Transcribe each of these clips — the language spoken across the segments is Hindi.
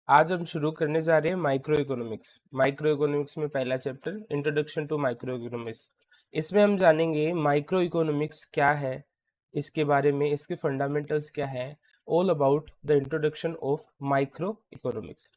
आज हम शुरू करने जा रहे हैं माइक्रो इकोनॉमिक्स। माइक्रो इकोनॉमिक्स में पहला chapter introduction to microeconomics. इसमें हम जानेंगे माइक्रो इकोनॉमिक्स क्या है, इसके बारे में, इसके फंडामेंटल्स क्या है, all about the introduction of micro economics.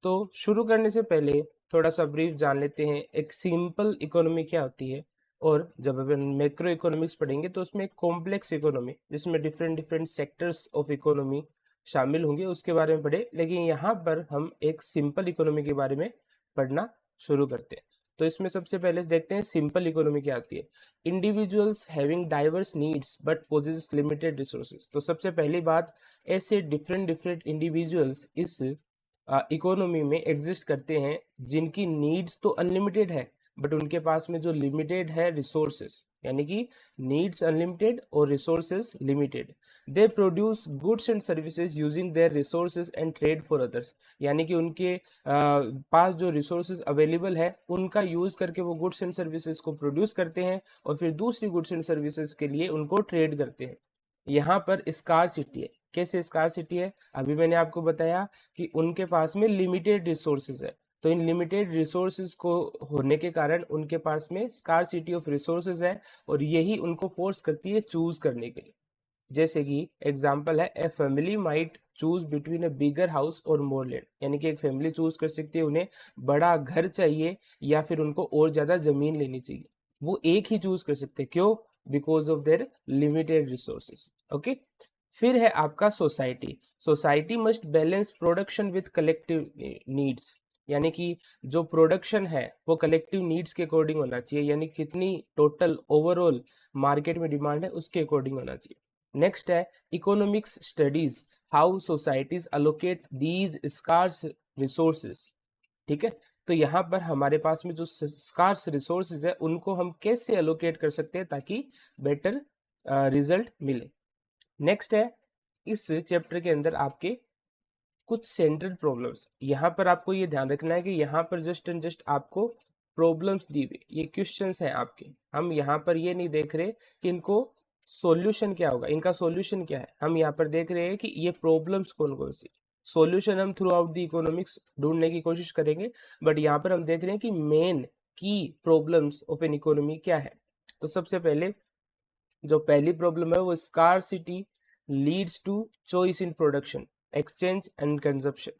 तो शुरू करने से पहले थोड़ा सा ब्रीफ जान लेते हैं एक सिंपल इकोनॉमी क्या होती है, और जब अपन मैक्रो इकोनॉमिक्स पढ़ेंगे तो उसमें एक कॉम्प्लेक्स इकोनॉमी जिसमें different different sectors of economy शामिल होंगे उसके बारे में पढ़े। लेकिन यहाँ पर हम एक सिंपल इकोनॉमी के बारे में पढ़ना शुरू करते हैं। तो इसमें सबसे पहले देखते हैं सिंपल इकोनॉमी क्या आती है। Individuals having diverse needs but possess limited resources. तो सबसे पहली बात, ऐसे डिफरेंट डिफरेंट इंडिविजुअल्स इस इकोनॉमी में एग्जिस्ट करते हैं जिनकी नीड्स तो अनलिमिटेड है बट उनके पास में जो लिमिटेड है रिसोर्सेस, यानी कि नीड्स अनलिमिटेड और resources limited. They produce goods and services using their resources and trade for others, यानी कि उनके पास जो रिसोर्सेज अवेलेबल है उनका यूज करके वो गुड्स एंड सर्विसेज को प्रोड्यूस करते हैं और फिर दूसरी गुड्स एंड सर्विसेज के लिए उनको ट्रेड करते हैं। यहाँ पर स्कार्सिटी है। कैसे स्कार्सिटी है? अभी मैंने आपको बताया कि उनके पास में लिमिटेड रिसोर्सेज है, तो इन लिमिटेड रिसोर्सेज को होने के कारण उनके पास में स्कार्सिटी ऑफ रिसोर्सेज है और यही उनको फोर्स करती है चूज करने के लिए। जैसे कि एग्जांपल है, a family might choose between A bigger house और मोर लैंड, यानी कि एक फैमिली चूज कर सकती है उन्हें बड़ा घर चाहिए या फिर उनको और ज्यादा जमीन लेनी चाहिए। वो एक ही चूज कर सकते हैं, क्यों? Because of their limited resources. Okay, फिर है आपका society. Society must balance production with collective needs, यानी कि जो प्रोडक्शन है वो कलेक्टिव नीड्स के अकॉर्डिंग होना चाहिए, यानी कितनी टोटल ओवरऑल मार्केट में डिमांड है उसके अकॉर्डिंग होना चाहिए। नेक्स्ट है economics studies how societies allocate these scarce resources. ठीक है, तो यहाँ पर हमारे पास में जो स्कार्स रिसोर्सेज है उनको हम कैसे अलोकेट कर सकते हैं ताकि बेटर रिजल्ट मिले। नेक्स्ट है, इस चैप्टर के अंदर आपके कुछ सेंट्रल प्रॉब्लम्स। यहाँ पर आपको ये ध्यान रखना है कि यहाँ पर जस्ट एंड जस्ट आपको प्रॉब्लम्स दी हुई, ये क्वेश्चंस हैं आपके। हम यहाँ पर ये नहीं देख रहे कि इनको सॉल्यूशन क्या होगा, इनका सॉल्यूशन क्या है। हम यहाँ पर देख रहे हैं कि ये प्रॉब्लम्स कौन कौन सी, सॉल्यूशन हम थ्रू आउट द इकोनॉमिक्स ढूंढने की कोशिश करेंगे, बट यहाँ पर हम देख रहे हैं कि मेन की प्रॉब्लम्स ऑफ एन इकोनॉमी क्या है। तो सबसे पहले जो पहली प्रॉब्लम है वो scarcity leads to choice in production, exchange and consumption.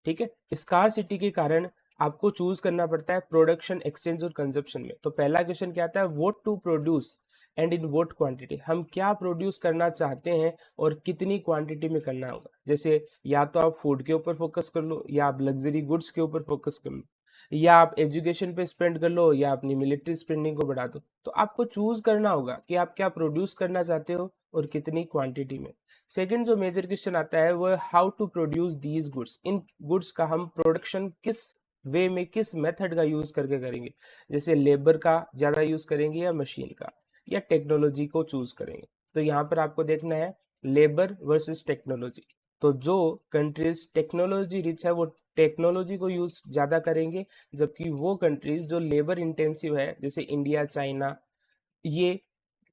ठीक है, स्कार्सिटी के कारण आपको चूज करना पड़ता है प्रोडक्शन, एक्सचेंज और कंजप्शन में। तो पहला क्वेश्चन क्या आता है, what to produce and in what quantity. हम क्या प्रोड्यूस करना चाहते हैं और कितनी क्वांटिटी में करना होगा। जैसे या तो आप फूड के ऊपर फोकस कर लो, या आप लग्जरी गुड्स के ऊपर फोकस कर लो, या आप एजुकेशन पे स्पेंड कर लो, या अपनी मिलिट्री स्पेंडिंग को बढ़ा दो। तो आपको चूज करना होगा कि आप क्या प्रोड्यूस करना चाहते हो और कितनी क्वांटिटी में। सेकंड जो मेजर क्वेश्चन आता है वो how to produce these goods. इन गुड्स का हम प्रोडक्शन किस वे में, किस मेथड का यूज करके करेंगे। जैसे लेबर का ज्यादा यूज करेंगे या मशीन का या टेक्नोलॉजी को चूज करेंगे। तो यहाँ पर आपको देखना है लेबर वर्सेस टेक्नोलॉजी। तो जो कंट्रीज टेक्नोलॉजी रिच है वो टेक्नोलॉजी को यूज ज्यादा करेंगे, जबकि वो कंट्रीज जो लेबर इंटेंसिव है जैसे इंडिया, चाइना, ये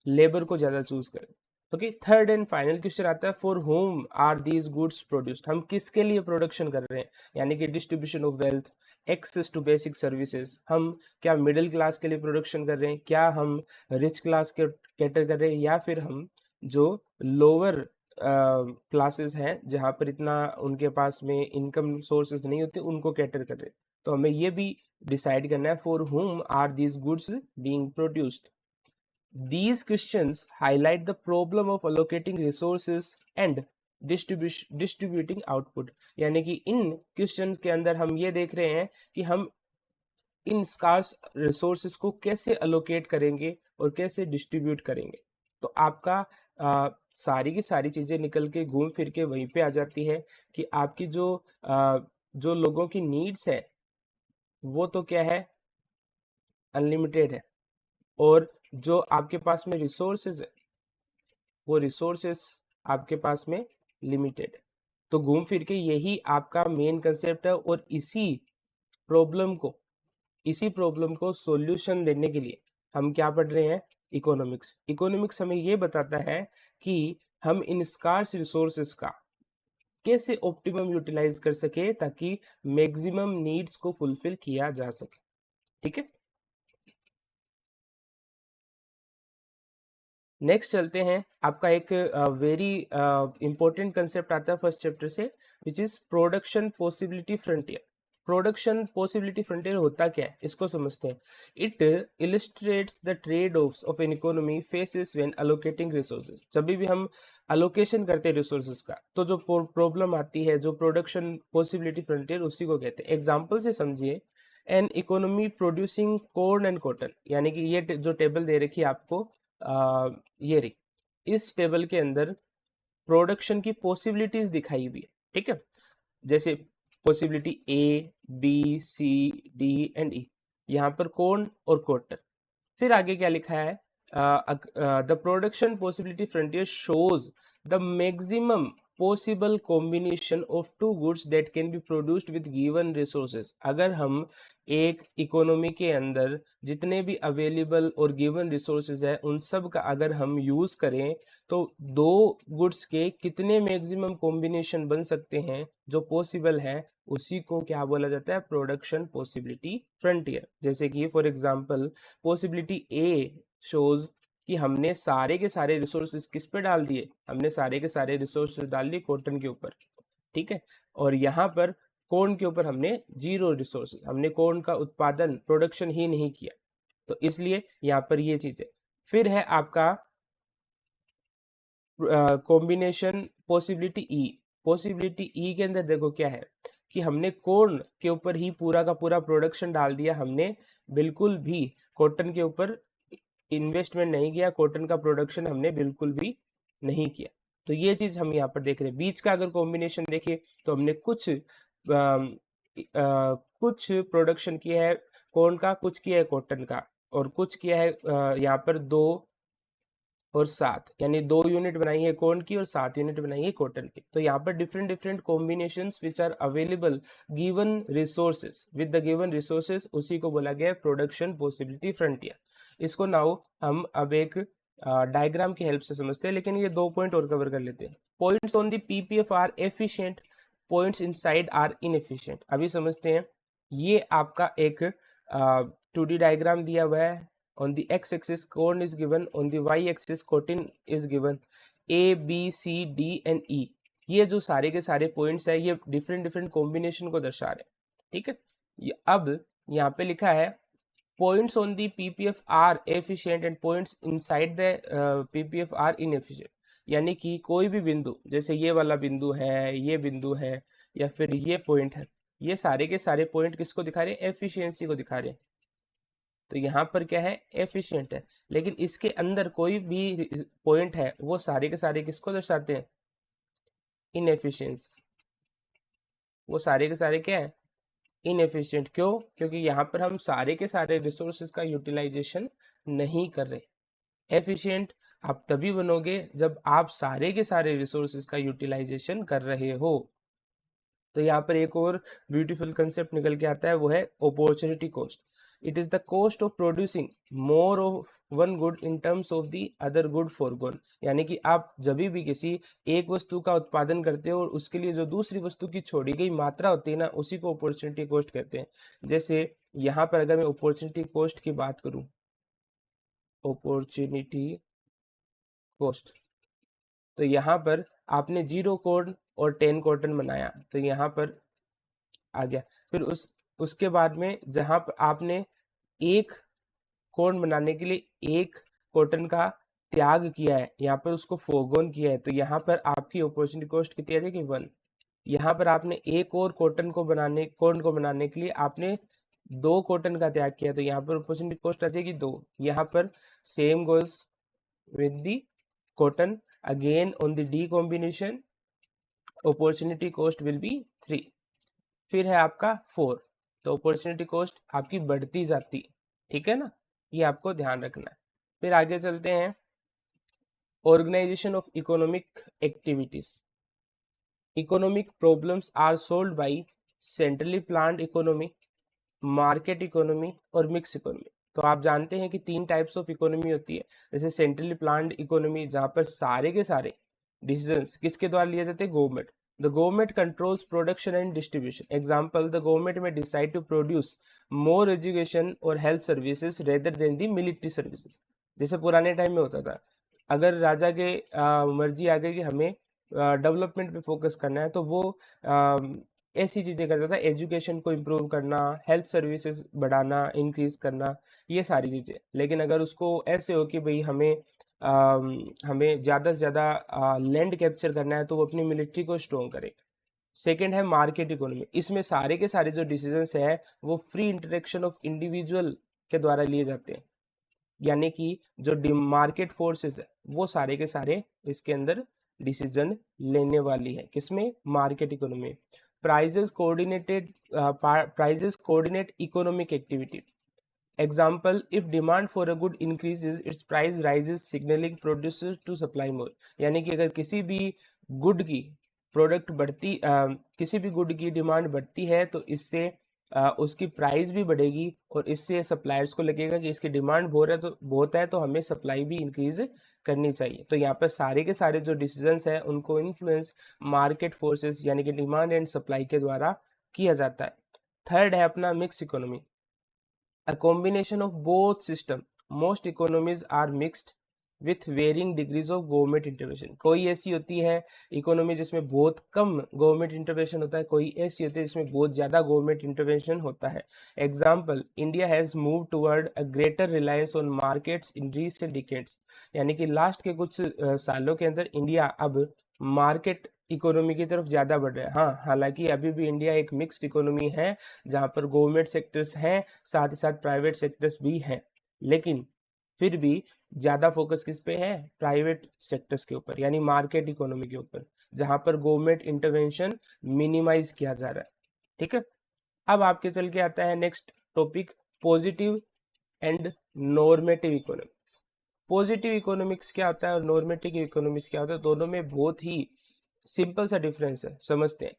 लेबर को ज्यादा चूज करें। Okay, third and final question आता है for whom are these goods produced. हम किसके लिए प्रोडक्शन कर रहे हैं, यानी कि distribution of wealth, access to basic services. हम क्या मिडिल क्लास के लिए प्रोडक्शन कर रहे हैं, क्या हम रिच क्लास के कैटर कर रहे हैं, या फिर हम जो लोअर क्लासेस हैं जहाँ पर इतना उनके पास में इनकम सोर्सेज नहीं होते उनको कैटर कर रहे हैं। तो हमें ये भी डिसाइड करना है for whom are these goods being produced. These questions highlight the problem of allocating resources and distributing output। यानी कि इन क्वेश्चंस के अंदर हम ये देख रहे हैं कि हम इन स्कार्स रिसोर्सेज को कैसे अलोकेट करेंगे और कैसे डिस्ट्रीब्यूट करेंगे। तो आपका सारी की सारी चीजें निकल के घूम फिर के वहीं पे आ जाती है कि आपकी जो लोगों की नीड्स है वो तो क्या है, अनलिमिटेड है, और जो आपके पास में रिसोर्सेज है वो रिसोर्सेस आपके पास में लिमिटेड है। तो घूम फिर के यही आपका मेन कंसेप्ट है, और इसी प्रॉब्लम को सॉल्यूशन देने के लिए हम क्या पढ़ रहे हैं, इकोनॉमिक्स। इकोनॉमिक्स हमें ये बताता है कि हम इन स्कार्स रिसोर्सेस का कैसे ऑप्टिमम यूटिलाइज कर सके ताकि मैक्सिमम नीड्स को फुलफिल किया जा सके। ठीक है, नेक्स्ट चलते हैं। आपका एक वेरी इंपॉर्टेंट कंसेप्ट आता है फर्स्ट चैप्टर से, which is production possibility frontier. Production possibility frontier होता क्या है, इसको समझते हैं। It illustrates the trade offs of an economy faces when allocating resources. जब भी हम अलोकेशन करते हैं रिसोर्सेज का, तो जो प्रॉब्लम आती है, जो प्रोडक्शन पॉसिबिलिटी फ्रंटियर, उसी को कहते हैं। एग्जाम्पल से समझिए, an economy producing corn and cotton, यानी कि ये जो टेबल दे रखी है आपको, ये रही, इस टेबल के अंदर प्रोडक्शन की पॉसिबिलिटीज दिखाई हुई है। ठीक है, जैसे possibility A, B, C, D and E, यहाँ पर कॉर्न और कॉटन। फिर आगे क्या लिखा है, the production possibility frontier shows the maximum possible combination of two goods that can be produced with given resources. अगर हम एक इकोनॉमी के अंदर जितने भी अवेलेबल और गिवन रिसोर्सेज है, उन सब का अगर हम यूज करें, तो दो गुड्स के कितने मैक्सिमम कॉम्बिनेशन बन सकते हैं जो पॉसिबल है, उसी को क्या बोला जाता है, प्रोडक्शन पॉसिबिलिटी फ्रंटियर। जैसे कि for example possibility A shows कि हमने सारे के सारे रिसोर्सेज किस पे डाल दिए, हमने सारे के सारे रिसोर्सेज डाल दिए कॉटन के ऊपर। ठीक है, और यहाँ पर कॉर्न के ऊपर हमने जीरो रिसोर्सेज, हमने कॉर्न का उत्पादन प्रोडक्शन ही नहीं किया, तो इसलिए यहाँ पर ये चीज है। फिर है आपका कॉम्बिनेशन पॉसिबिलिटी ई। पॉसिबिलिटी ई के अंदर देखो क्या है कि हमने कॉर्न के ऊपर ही पूरा का पूरा प्रोडक्शन डाल दिया, हमने बिल्कुल भी कॉटन के ऊपर इन्वेस्टमेंट नहीं किया, कॉटन का प्रोडक्शन हमने बिल्कुल भी नहीं किया। तो ये चीज हम यहाँ पर देख रहे हैं। बीच का अगर कॉम्बिनेशन देखें तो हमने कुछ प्रोडक्शन किया है कॉर्न का, कुछ किया है कॉटन का, और कुछ किया है यहाँ पर 2 और 7, यानी 2 यूनिट बनाई है कॉर्न की और 7 यूनिट बनाई है कॉटन की। तो यहाँ पर different different combinations which are available given resources, with the given resources, उसी को बोला गया है प्रोडक्शन पॉसिबिलिटी फ्रंटियर। इसको नाउ हम अब एक डायग्राम की हेल्प से समझते हैं, लेकिन ये 2 पॉइंट और कवर कर लेते हैं। Points on the PPF are efficient, points inside are inefficient. अभी समझते हैं। ये आपका एक 2D डायग्राम दिया हुआ है। On the x-axis corn is given, on the y-axis cotton is given, A, B, C, D and E। ये जो सारे के सारे पॉइंट्स है, ये डिफरेंट डिफरेंट कॉम्बिनेशन को दर्शा रहे हैं। ठीक है, अब यहाँ पे लिखा है points on the PPF are efficient and points inside the PPF are inefficient. यानी कि कोई भी बिंदु, जैसे ये वाला बिंदु है, ये बिंदु है, या फिर ये पॉइंट है, ये सारे के सारे पॉइंट किसको दिखा रहे हैं, एफिशिएंसी को दिखा रहे हैं। तो यहाँ पर क्या है, एफिशिएंट है। लेकिन इसके अंदर कोई भी पॉइंट है, वो सारे के सारे किसको दर्शाते हैं, इनएफिशिएंस। वो सारे के सारे क्या है, इनएफिशिएंट। क्यों? क्योंकि यहाँ पर हम सारे के सारे रिसोर्सेज का यूटिलाइजेशन नहीं कर रहे। एफिशिएंट आप तभी बनोगे जब आप सारे के सारे रिसोर्सेज का यूटिलाइजेशन कर रहे हो। तो यहाँ पर एक और ब्यूटीफुल कंसेप्ट निकल के आता है, वो है opportunity cost. It is the cost of producing more of one good in terms of the other good forgone. यानी कि आप जब भी किसी एक वस्तु का उत्पादन करते हो और उसके लिए जो दूसरी वस्तु की छोड़ी गई मात्रा होती है ना, उसी को अपॉर्चुनिटी कॉस्ट कहते हैं। जैसे यहाँ पर अगर मैं अपॉर्चुनिटी कॉस्ट की बात करूं, अपॉर्चुनिटी कॉस्ट, तो यहाँ पर आपने 0 कॉर्न और 10 कॉटन बनाया, तो यहाँ पर आ गया। फिर उसके बाद में जहां पर आपने एक कॉर्न बनाने के लिए एक कॉटन का त्याग किया है, यहाँ पर उसको फोरगोन किया है, तो यहाँ पर आपकी अपॉर्चुनिटी कॉस्ट कितनी आ जाएगी, 1। यहाँ पर आपने एक और कॉर्न को बनाने के लिए आपने 2 कॉटन का त्याग किया, तो यहाँ पर अपॉर्चुनिटी कॉस्ट आ जाएगी 2। यहाँ पर same goes with the cotton, again on the D combination opportunity cost will be 3। फिर है आपका 4, तो अपॉर्चुनिटी कॉस्ट आपकी बढ़ती जाती, ठीक है ना, ये आपको ध्यान रखना है। फिर आगे चलते हैं, organisation of economic activities. Economic problems are solved by centrally planned economy, market economy और मिक्स इकोनॉमी। तो आप जानते हैं कि 3 टाइप्स ऑफ इकोनॉमी होती है। जैसे सेंट्रली प्लान्ड इकोनॉमी, जहाँ पर सारे के सारे डिसीजंस किसके द्वारा लिए जाते हैं, government. The government controls production and distribution. Example, the government may decide to produce more education or health services rather than the military services. जैसे पुराने टाइम में होता था, अगर राजा के मर्जी आ गई कि हमें डेवलपमेंट पे फोकस करना है तो वो ऐसी चीज़ें करता था, एजुकेशन को इम्प्रूव करना, हेल्थ सर्विसेज बढ़ाना, इंक्रीज करना, ये सारी चीज़ें। लेकिन अगर उसको ऐसे हो कि भाई हमें ज़्यादा से ज़्यादा लैंड कैप्चर करना है तो वो अपनी मिलिट्री को स्ट्रॉन्ग करे। सेकेंड है मार्केट इकोनॉमी। इसमें सारे के सारे जो डिसीजंस है वो फ्री इंटरेक्शन ऑफ इंडिविजुअल के द्वारा लिए जाते हैं, यानी कि जो मार्केट फोर्सेस है वो सारे के सारे इसके अंदर डिसीजन लेने वाली है। किसमें? Market economy. Prices coordinate economic activity. Example, if demand for a good increases, its price rises, signaling producers to supply more. यानी कि अगर किसी भी गुड की किसी भी गुड की डिमांड बढ़ती है तो इससे उसकी प्राइस भी बढ़ेगी और इससे सप्लायर्स को लगेगा कि इसकी डिमांड बहुत है तो हमें सप्लाई भी इंक्रीज करनी चाहिए। तो यहाँ पर सारे के सारे जो डिसीजंस हैं उनको इन्फ्लुएंस मार्केट फोर्सेस यानी कि डिमांड एंड सप्लाई के द्वारा किया जाता है। थर्ड है अपना mix economy. A combination of both system. Most economies are mixed with varying degrees of government intervention. कोई ऐसी होती है इकोनॉमी जिसमें बहुत कम गवर्नमेंट इंटरवेंशन होता है, कोई ऐसी होती है जिसमें बहुत ज़्यादा गवर्नमेंट इंटरवेंशन होता है। Example, India has move toward a greater reliance on markets in recent decades. यानी कि लास्ट के कुछ सालों के अंदर इंडिया अब मार्केट इकोनॉमी की तरफ ज़्यादा बढ़ रहा है। हाँ, हालांकि अभी भी इंडिया एक मिक्स्ड इकोनॉमी है जहाँ पर गवर्नमेंट सेक्टर्स हैं, साथ ही साथ प्राइवेट सेक्टर्स भी हैं, लेकिन फिर भी ज़्यादा फोकस किस पे है? प्राइवेट सेक्टर्स के ऊपर, यानी मार्केट इकोनॉमी के ऊपर, जहाँ पर गवर्नमेंट इंटरवेंशन मिनिमाइज किया जा रहा है। ठीक है, अब आपके चल के आता है next topic, positive and normative economics. Positive economics क्या होता है और नॉर्मेटिव इकोनॉमिक्स क्या होता है? दोनों में बहुत ही सिंपल सा डिफरेंस है, समझते हैं।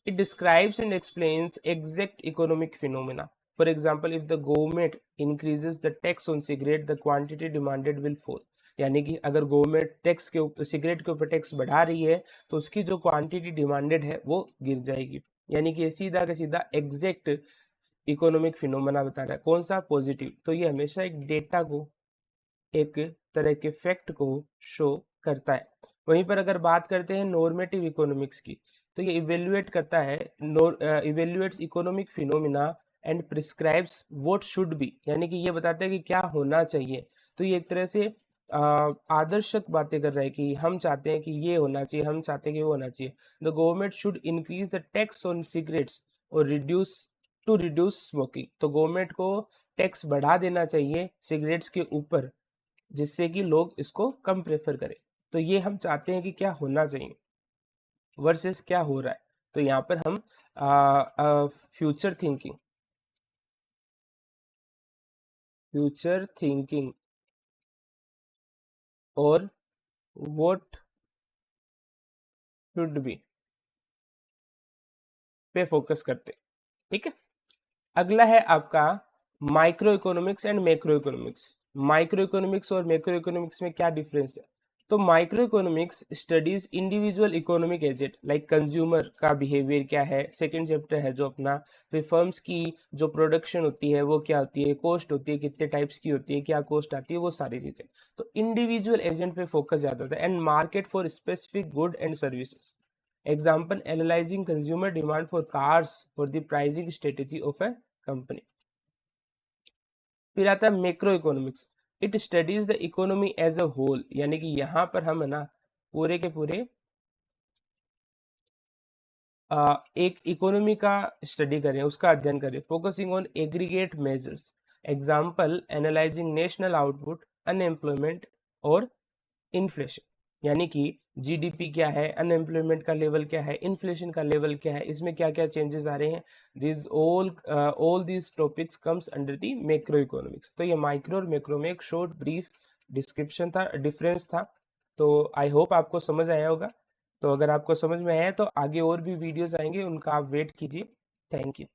It describes and explains exact economic phenomena. For example, if the government increases the tax on cigarette, the quantity demanded will fall. यानी कि अगर गवर्नमेंट टैक्स के ऊपर, सिगरेट के ऊपर टैक्स बढ़ा रही है तो उसकी जो क्वांटिटी डिमांडेड है वो गिर जाएगी। यानी कि सीधा का सीधा एग्जैक्ट इकोनॉमिक फिनोमेना बता रहा है। कौन सा? पॉजिटिव। तो ये हमेशा एक डेटा को, एक तरह के फैक्ट को शो करता है। वहीं पर अगर बात करते हैं नॉर्मेटिव इकोनॉमिक्स की, तो ये इवेल्युएट करता है, evaluates economic phenomena and prescribes what should B, यानी कि ये बताता है कि क्या होना चाहिए। तो ये एक तरह से आदर्शक बातें कर रहा है कि हम चाहते हैं कि ये होना चाहिए, हम चाहते हैं कि वो होना चाहिए। The government should increase the tax on cigarettes और रिड्यूस स्मोकिंग। तो गवर्नमेंट को टैक्स बढ़ा देना चाहिए सिगरेट्स के ऊपर, जिससे कि लोग इसको कम प्रेफर करें। तो ये हम चाहते हैं कि क्या होना चाहिए वर्सेस क्या हो रहा है। तो यहाँ पर हम फ्यूचर थिंकिंग और व्हाट शुड बी पे फोकस करते हैं। ठीक है, अगला है आपका microeconomics and macroeconomics. Microeconomics और मैक्रो इकोनॉमिक्स में क्या डिफरेंस है? तो microeconomics studies individual economic agent, like consumer का बिहेवियर क्या है, सेकंड चैप्टर है जो अपना, फिर फर्म्स की जो प्रोडक्शन होती है वो क्या होती है, कॉस्ट होती है, कितने टाइप्स की होती है, क्या कॉस्ट आती है, वो सारी चीजें। तो इंडिविजुअल एजेंट पे फोकस ज्यादा होता है। And market for specific good and services. Example, analysing consumer demand for cars for the pricing strategy of a company. फिर आता है macroeconomics. It studies the economy as a whole, यानी कि यहाँ पर हम है ना पूरे के पूरे एक इकोनॉमी का स्टडी करें, उसका अध्ययन करें, focusing on aggregate measures. Example, analysing national output, unemployment और इन्फ्लेशन। यानी कि जीडीपी क्या है, अनएम्प्लॉयमेंट का लेवल क्या है, इन्फ्लेशन का लेवल क्या है, इसमें क्या क्या चेंजेस आ रहे हैं। This all this topics comes under the macro economics. तो ये माइक्रो और मैक्रो में एक शॉर्ट ब्रीफ डिस्क्रिप्शन था, डिफरेंस था। तो आई होप आपको समझ आया होगा। तो अगर आपको समझ में आया तो आगे और भी वीडियोस आएंगे, उनका आप वेट कीजिए। Thank you.